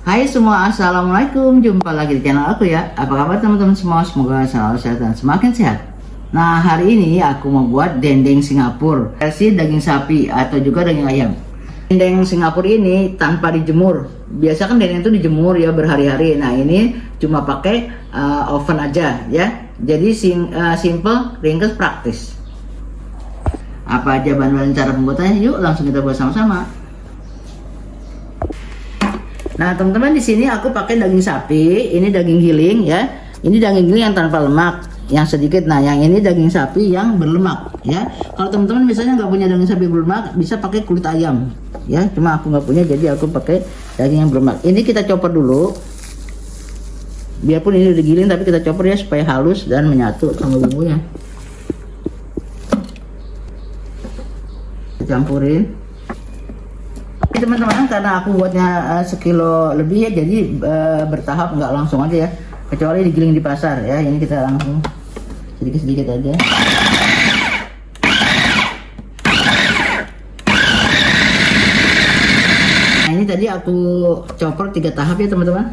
Hai semua, assalamualaikum. Jumpa lagi di channel aku ya. Apa kabar teman-teman semua? Semoga selalu sehat dan semakin sehat. Nah, hari ini aku mau buat dendeng Singapura versi daging sapi atau juga daging ayam. Dendeng Singapura ini tanpa dijemur. Biasa kan dendeng itu dijemur ya berhari-hari. Nah, ini cuma pakai oven aja ya. Jadi simple, ringkas, praktis. Apa aja bahan-bahan cara pembuatannya? Yuk langsung kita buat sama-sama. Nah teman-teman, di sini aku pakai daging sapi, ini daging giling ya. Ini daging giling yang tanpa lemak, yang sedikit. Nah yang ini daging sapi yang berlemak ya. Kalau teman-teman misalnya nggak punya daging sapi berlemak, bisa pakai kulit ayam ya. Cuma aku nggak punya, jadi aku pakai daging yang berlemak. Ini kita chopper dulu. Biarpun ini udah giling, tapi kita chopper ya supaya halus dan menyatu sama bumbunya. Kita campurin. Teman-teman, karena aku buatnya sekilo lebih ya, jadi bertahap, nggak langsung aja ya, kecuali digiling di pasar ya. Ini kita langsung sedikit-sedikit aja. Nah ini tadi aku chopper 3 tahap ya teman-teman.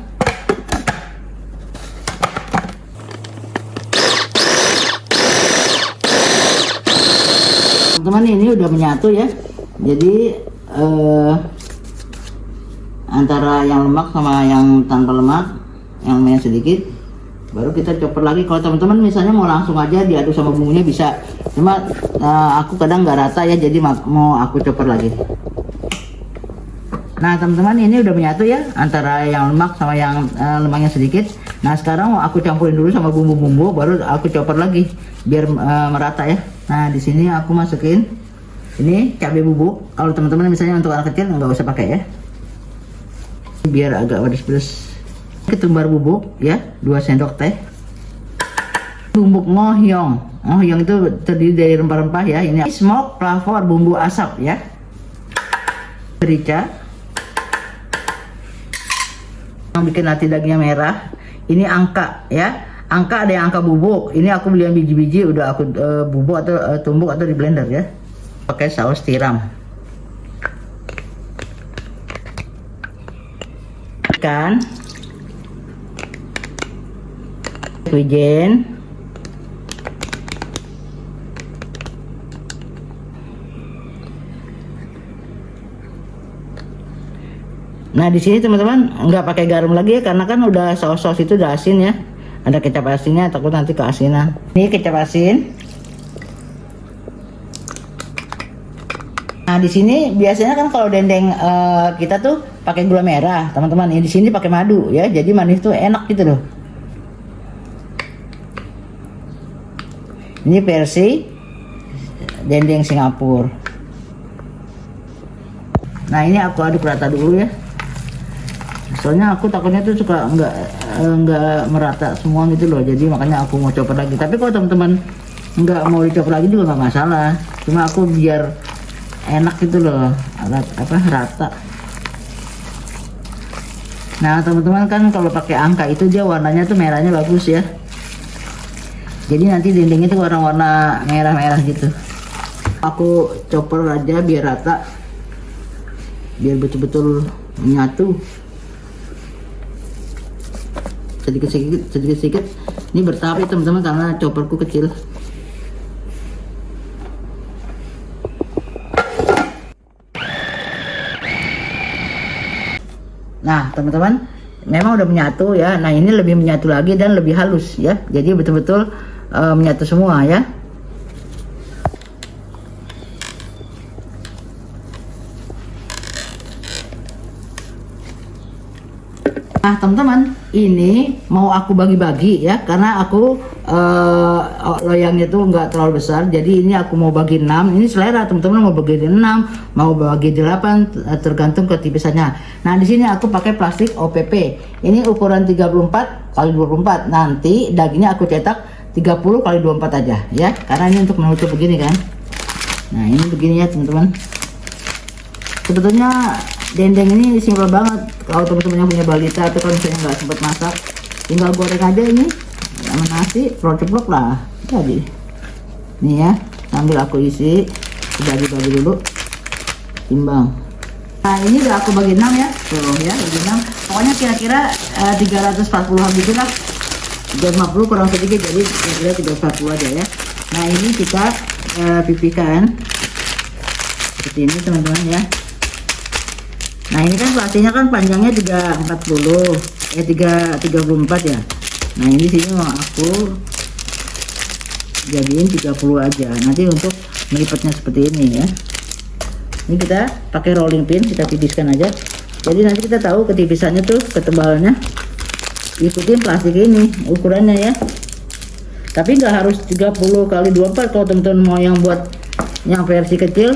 Teman-teman, ini udah menyatu ya, jadi antara yang lemak sama yang tanpa lemak, yang lumayan sedikit, baru kita chopper lagi. Kalau teman-teman misalnya mau langsung aja diaduk sama bumbunya bisa, cuma aku kadang nggak rata ya, jadi mau aku chopper lagi. Nah teman-teman, ini udah menyatu ya antara yang lemak sama yang lemaknya sedikit. Nah sekarang aku campurin dulu sama bumbu-bumbu, baru aku chopper lagi biar merata ya. Nah di sini aku masukin ini cabai bubuk. Kalau teman-teman misalnya untuk anak kecil nggak usah pakai ya, biar agak pedas-pedas. Ketumbar bubuk ya, 2 sendok teh. Bubuk ngohyong. Ngohyong itu terdiri dari rempah-rempah ya. Ini smoke flavor, bumbu asap ya. Merica. Yang bikin nanti dagingnya merah. Ini angka ya. Angka ada yang angka bubuk. Ini aku beli yang biji-biji, udah aku bubuk atau tumbuk atau di blender ya. Pakai saus tiram. Ikan, wijen, nah di sini teman-teman nggak pakai garam lagi ya, karena kan udah saus itu udah asin ya. Ada kecap asinnya, takut nanti keasinan. Ini kecap asin. Nah di sini biasanya kan kalau dendeng kita tuh pakai gula merah teman-teman. Ini di sini pakai madu ya, jadi manis tuh enak gitu loh. Ini versi dendeng Singapura. Nah ini aku aduk rata dulu ya, soalnya aku takutnya tuh suka nggak merata semua gitu loh, jadi makanya aku mau chopper lagi. Tapi kalau teman-teman nggak mau dichopper lagi juga nggak masalah, cuma aku biar enak gitu loh, rata. Nah teman-teman, kan kalau pakai angka itu dia warnanya tuh merahnya bagus ya, jadi nanti dendengnya tuh warna-warna merah-merah gitu. Aku chopper aja biar rata, biar betul-betul menyatu. Sedikit-sedikit. Ini bertahap ya teman-teman, karena chopperku kecil. Nah teman-teman, memang udah menyatu ya. Nah ini lebih menyatu lagi dan lebih halus ya, jadi betul-betul menyatu semua ya. Nah teman-teman, ini mau aku bagi-bagi ya, karena aku loyangnya tuh nggak terlalu besar, jadi ini aku mau bagi 6. Ini selera teman-teman, mau bagi 6, mau bagi 8, tergantung ketipisannya. Nah di sini aku pakai plastik OPP. Ini ukuran 34 x 24. Nanti dagingnya aku cetak 30 x 24 aja ya, karena ini untuk menutup begini kan. Nah ini begini ya teman-teman. Sebetulnya dendeng ini simpel banget. Kalau teman-teman yang punya balita atau kalau misalnya nggak sempat masak, tinggal goreng aja ini sama nasi, ceplok lah jadi. Nih ya, sambil aku isi, bagi-bagi dulu, timbang. Nah ini udah aku bagi 6 ya, tuh ya bagi 6. Pokoknya kira-kira 340 gitu lah. 350 kurang sedikit, jadi kira-kira 340 aja ya. Nah ini kita pipihkan seperti ini teman-teman ya. Nah ini kan plastiknya kan panjangnya 34 ya. Nah ini sini mau aku jadiin 30 aja, nanti untuk melipatnya seperti ini ya. Ini kita pakai rolling pin, kita tipiskan aja, jadi nanti kita tahu ketipisannya tuh, ketebalannya ikutin plastik ini ukurannya ya. Tapi nggak harus 30 kali 24. Kalau teman-teman mau yang buat yang versi kecil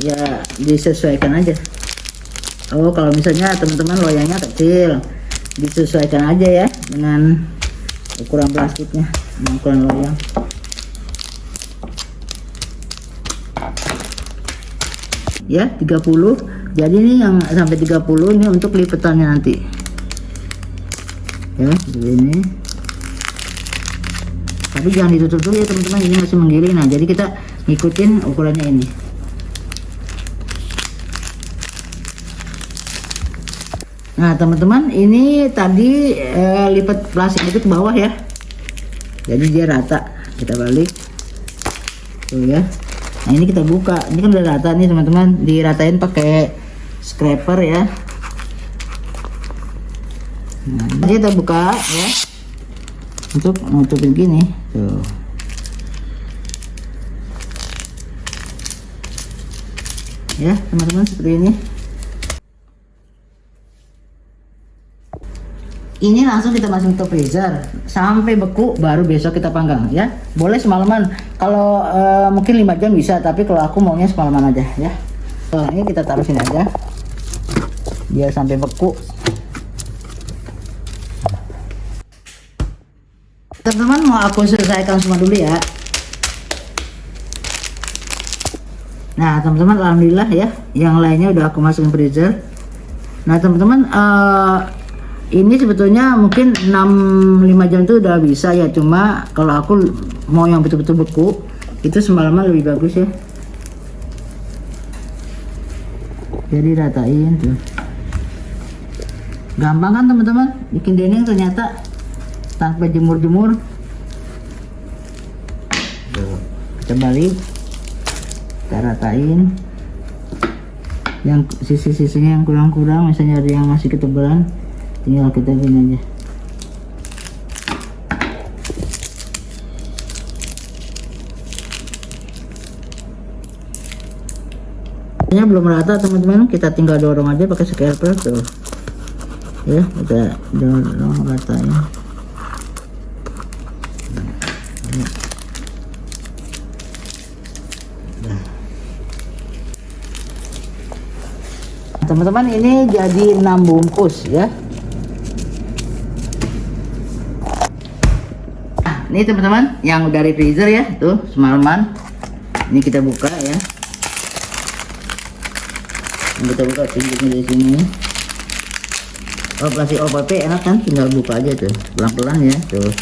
ya disesuaikan aja. Oh kalau misalnya teman-teman loyangnya kecil, disesuaikan aja ya dengan ukuran plastiknya, ukuran loyang. Ya 30. Jadi ini yang sampai 30 ini untuk lipatannya nanti ya, begini. Tapi jangan ditutup dulu ya teman-teman, ini masih menggiling. Nah jadi kita ngikutin ukurannya ini. Nah teman-teman, ini tadi lipat plastik itu ke bawah ya, jadi dia rata. Kita balik tuh ya. Nah ini kita buka, ini kan udah rata nih teman-teman, diratain pakai scraper ya. Nah ini kita buka ya untuk nutupin gini tuh ya teman-teman, seperti ini. Ini langsung kita masukin ke freezer sampai beku, baru besok kita panggang ya. Boleh semalaman, kalau mungkin 5 jam bisa, tapi kalau aku maunya semalaman aja ya. Nah, ini kita taruh sini aja biar sampai beku. Teman-teman, mau aku selesaikan semua dulu ya. Nah teman-teman, alhamdulillah ya, yang lainnya udah aku masukin freezer. Nah teman-teman, ini sebetulnya mungkin 5 jam itu udah bisa ya, cuma kalau aku mau yang betul-betul beku itu semalaman lebih bagus ya. Jadi ratain tuh, gampang kan teman-teman bikin denim ternyata tanpa jemur-jemur. Kita balik, kita ratain yang sisi-sisinya yang kurang-kurang, misalnya ada yang masih ketebalan, tinggal kita gini aja. Ini belum rata teman-teman, kita tinggal dorong aja pakai scraper tuh ya, kita dorong ratanya. Teman-teman, ini jadi 6 bungkus ya. Ini teman-teman yang dari freezer ya, tuh semalaman. Ini kita buka ya. Ini kita buka pinggirnya di sini. Oh plastik OPP enak kan, tinggal buka aja tuh, pelan-pelan ya tuh.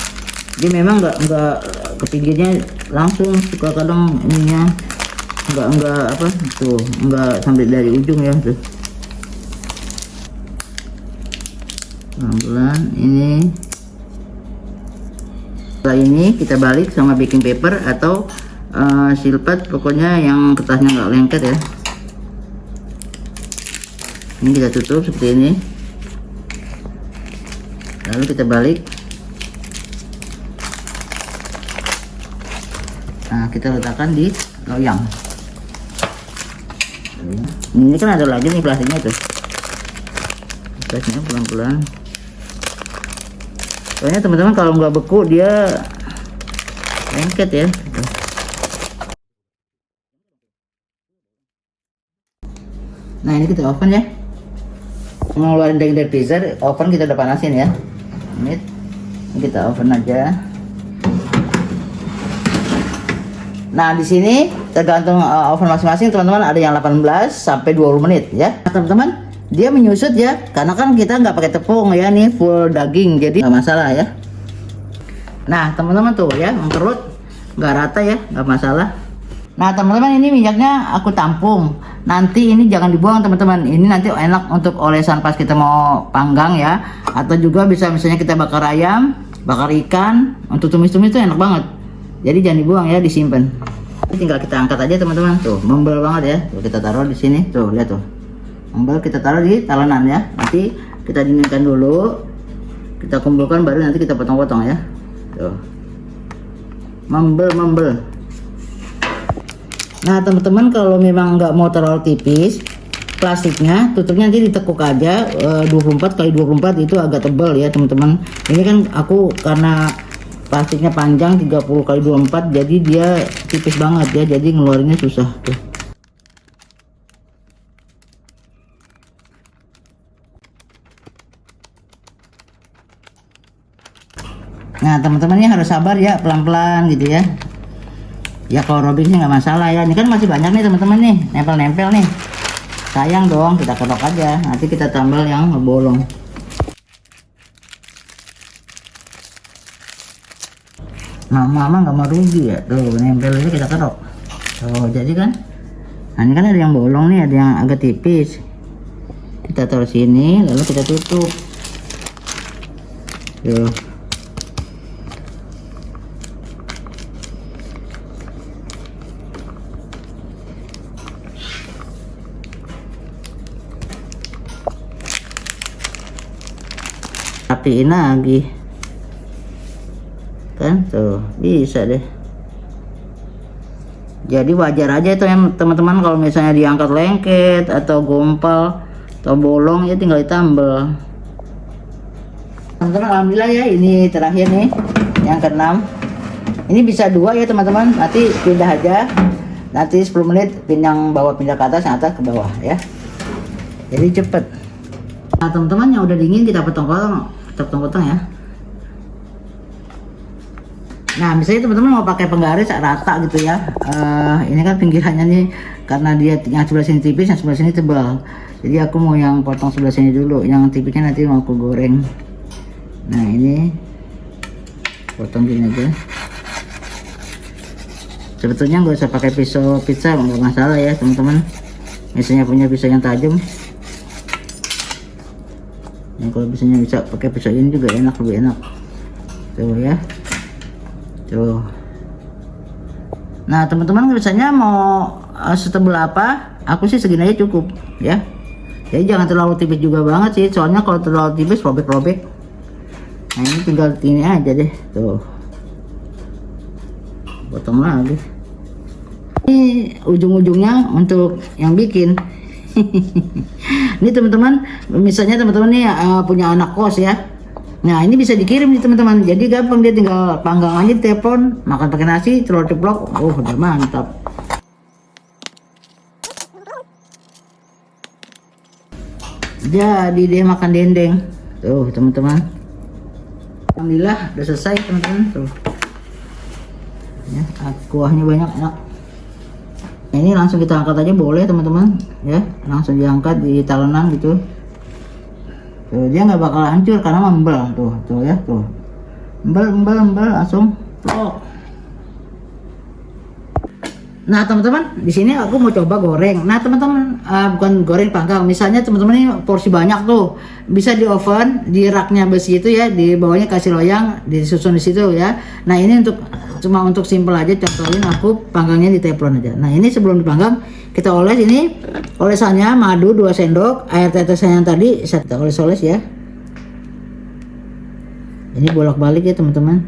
Dia memang nggak ke pinggirnya langsung, suka kadang ininya nggak apa tuh, nggak sampai dari ujung ya tuh. Pelan-pelan ini. Setelah ini kita balik sama baking paper atau silpat, pokoknya yang kertasnya nggak lengket ya. Ini kita tutup seperti ini, lalu kita balik. Nah kita letakkan di loyang. Ini kan ada lagi nih plastiknya tuh, plastiknya pelan-pelan. Soalnya teman-teman kalau nggak beku dia lengket ya. Nah ini kita oven ya. Ngeluarin dari freezer, oven kita udah panasin ya. Ini kita oven aja. Nah di sini tergantung oven masing-masing teman-teman, ada yang 18 sampai 20 menit ya. Nah, teman-teman, dia menyusut ya, karena kan kita nggak pakai tepung ya, nih full daging, jadi nggak masalah ya. Nah teman-teman tuh ya, mengkerut nggak rata ya, nggak masalah. Nah teman-teman, ini minyaknya aku tampung nanti ini jangan dibuang teman-teman. Ini nanti enak untuk olesan pas kita mau panggang ya. Atau juga bisa misalnya kita bakar ayam, bakar ikan, untuk tumis-tumis itu enak banget. Jadi jangan dibuang ya, disimpan. Tinggal kita angkat aja teman-teman. Tuh, membel banget ya. Tuh, kita taruh di sini. Tuh, lihat tuh. Membel kita taruh di talenan ya. Nanti kita dinginkan dulu. Kita kumpulkan baru nanti kita potong-potong ya. Tuh. Membel. Nah teman-teman, kalau memang nggak mau terlalu tipis plastiknya, tutupnya nanti ditekuk aja 24 kali 24 itu agak tebal ya teman-teman. Ini kan aku karena plastiknya panjang 30 kali 24 jadi dia tipis banget ya, jadi ngeluarinnya susah tuh. Nah teman-teman ini harus sabar ya, pelan-pelan gitu ya. Ya kalau robeknya nggak masalah ya. Ini kan masih banyak nih teman-teman nih, nempel-nempel nih. Sayang dong, kita ketok aja. Nanti kita tambal yang bolong. Mama nggak mau rugi ya. Tuh nempel aja kita ketok. Tuh jadi kan. Nah ini kan ada yang bolong nih, ada yang agak tipis. Kita taruh sini, lalu kita tutup. Tuh. Rapiin lagi kan, tuh bisa deh. Jadi wajar aja itu yang teman-teman kalau misalnya diangkat lengket atau gompal atau bolong ya tinggal ditambal. Teman-teman alhamdulillah ya, ini terakhir nih yang keenam. Ini bisa dua ya teman-teman, nanti pindah aja, nanti 10 menit pindah bawah, pindah ke atas, yang atas ke bawah ya, jadi cepet. Nah teman-teman yang udah dingin kita potong-potong ya. Nah misalnya teman-teman mau pakai penggaris rata gitu ya, ini kan pinggirannya nih karena dia yang sebelah sini tipis, yang sebelah sini tebal, jadi aku mau yang potong sebelah sini dulu, yang tipisnya nanti mau aku goreng. Nah ini potong gini aja. Sebetulnya nggak usah pakai pisau pizza, nggak masalah ya teman-teman, misalnya punya pisau yang tajam. Nah, kalau misalnya bisa pakai pisau ini juga enak, lebih enak. Tuh ya. Tuh. Nah, teman-teman misalnya mau setebal apa? Aku sih segini aja cukup, ya. Jadi jangan terlalu tipis juga banget sih, soalnya kalau terlalu tipis robek-robek. Nah, ini tinggal ini aja deh, tuh. Potong lagi. Ini ujung-ujungnya untuk yang bikin. Ini teman-teman, misalnya teman-teman nih punya anak kos ya. Nah ini bisa dikirim nih teman-teman. Jadi gampang, dia tinggal panggang aja, telepon, makan pakai nasi, telur ceplok. Oh udah mantap. Jadi dia makan dendeng. Tuh teman-teman. Alhamdulillah udah selesai teman-teman. Tuh. Ya, kuahnya banyak, enak. Ini langsung kita angkat aja boleh teman-teman ya, langsung diangkat di talenan gitu. Tuh, dia nggak bakal hancur karena membel tuh ya, tuh membel langsung plok. Nah teman-teman, di sini aku mau coba goreng. Nah teman-teman, bukan goreng panggang. Misalnya teman-teman ini porsi banyak tuh, bisa di oven, di raknya besi itu ya, di bawahnya kasih loyang, disusun di situ ya. Nah ini cuma untuk simple aja, contohin aku panggangnya di teflon aja. Nah ini sebelum dipanggang kita oles, ini olesannya madu 2 sendok, air tetesan yang tadi kita oles-oles ya. Ini bolak-balik ya teman-teman.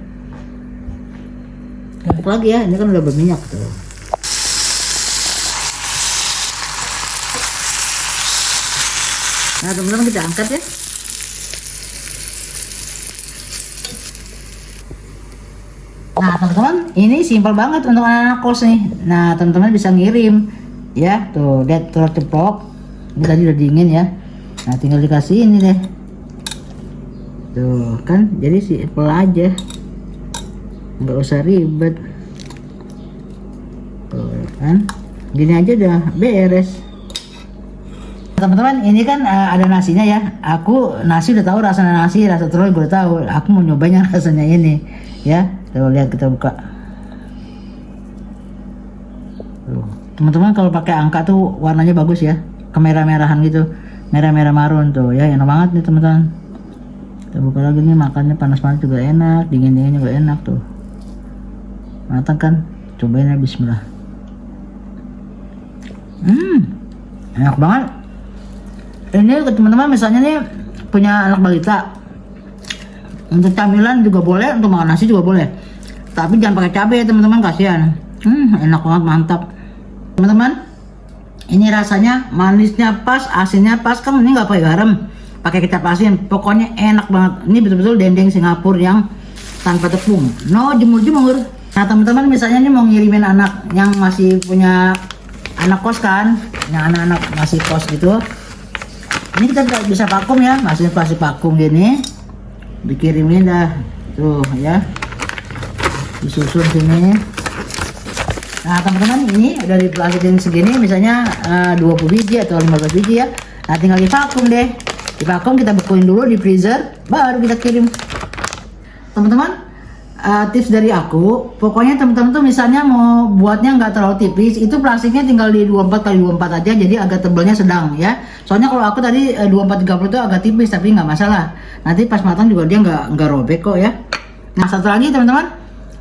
Tumpuk lagi ya, ini kan udah berminyak tuh. Nah teman-teman kita angkat ya. Nah teman-teman, ini simpel banget untuk anak-anak kos nih. Nah teman-teman bisa ngirim ya, tuh lihat telur ceplok ini tadi udah dingin ya. Nah tinggal dikasih ini deh, tuh kan, jadi simpel aja, nggak usah ribet. Tuh kan, gini aja udah beres. Teman-teman ini kan ada nasinya ya. Aku nasi udah tahu, rasanya nasi, rasa telur gue tahu. Aku mau nyobanya rasanya ini ya. Tuh lihat, kita buka. Tuh. Teman-teman kalau pakai angka tuh warnanya bagus ya, kemerah-merahan gitu, merah-merah marun tuh ya, enak banget nih teman-teman. Kita buka lagi nih, makannya panas-panas juga enak, dingin-dingin juga enak tuh. Matang kan? Cobain ya, bismillah. Enak banget. Ini teman-teman misalnya nih punya anak balita, untuk camilan juga boleh, untuk makan nasi juga boleh. Tapi jangan pakai cabai ya teman-teman, kasihan. Enak banget, mantap. Teman-teman, ini rasanya manisnya pas, asinnya pas, kan ini nggak pakai garam, pakai kecap asin. Pokoknya enak banget. Ini betul-betul dendeng Singapura yang tanpa tepung, no jemur-jemur. Nah teman-teman, misalnya nih mau ngirimin anak yang masih punya anak kos kan, yang anak-anak masih kos gitu, ini kita bisa vakum ya, masih plastik vakum gini, dikirimin dah tuh ya, disusun sini. Nah teman-teman, ini udah diplastikin segini, misalnya 20 biji atau 15 biji ya. Nah tinggal di vakum deh, di vakum kita bekuin dulu di freezer, baru kita kirim. Teman-teman, tips dari aku, pokoknya teman-teman tuh misalnya mau buatnya nggak terlalu tipis, itu plastiknya tinggal di 24x24 aja, jadi agak tebalnya sedang ya. Soalnya kalau aku tadi 24x30 itu agak tipis, tapi nggak masalah. Nanti pas matang juga dia nggak robek kok ya. Nah satu lagi teman-teman,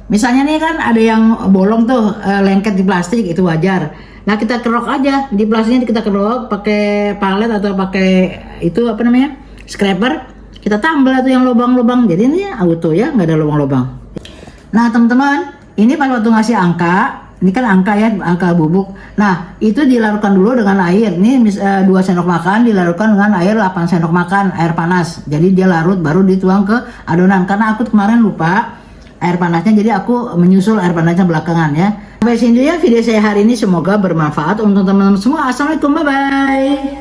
misalnya nih kan ada yang bolong tuh, lengket di plastik, itu wajar. Nah kita kerok aja di plastiknya, kita kerok pakai palet atau pakai itu apa namanya, scraper, kita tambal tuh yang lubang-lubang, jadi ini auto ya, nggak ada lubang-lubang. Nah teman-teman, ini pas waktu ngasih angka, ini kan angka ya, angka bubuk. Nah itu dilarutkan dulu dengan air. Ini 2 sendok makan dilarutkan dengan air 8 sendok makan, air panas. Jadi dia larut baru dituang ke adonan. Karena aku kemarin lupa air panasnya, jadi aku menyusul air panasnya belakangan ya. Sampai sini ya video saya hari ini, semoga bermanfaat untuk teman-teman semua. Assalamualaikum, bye bye.